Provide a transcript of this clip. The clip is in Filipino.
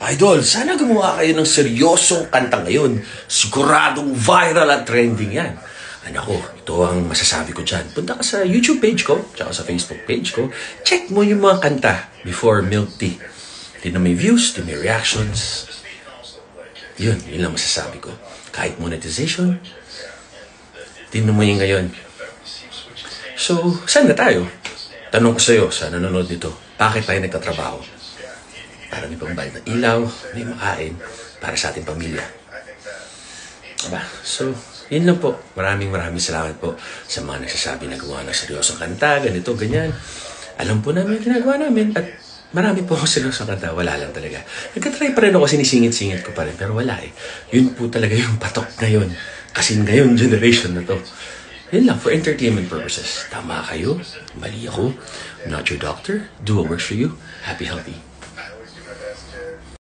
Idol, sana gumawa kayo ng seryosong kanta ngayon. Siguradong viral at trending yan. Ay nako, ito ang masasabi ko dyan. Punta ka sa YouTube page ko, tsaka sa Facebook page ko. Check mo yung mga kanta before Milk Tea. Tingnan may views, tingnan may reactions. Yun lang masasabi ko. Kahit monetization, tingnan mo yung ngayon. So, saan na tayo? Tanong ko sa'yo, sa nanonood nito, bakit tayo nagtatrabaho? Para may pambayad ng ilaw, may makain, para sa ating pamilya. Aba, so, yun lang po. Maraming salamat po sa mga nagsasabi na gawa ng seryosong kanta, ganito, ganyan. Alam po namin ginagawa namin at marami po akong seryosong kanta. Wala lang talaga. Nagkatry pa rin ako, sinisingit-singit ko pa rin, pero wala eh. Yun po talaga yung patok ngayon. Kasi ngayon, generation na to. Yun lang, for entertainment purposes. Tama kayo, mali ako. I'm not your doctor. Do what works for you. Happy, healthy.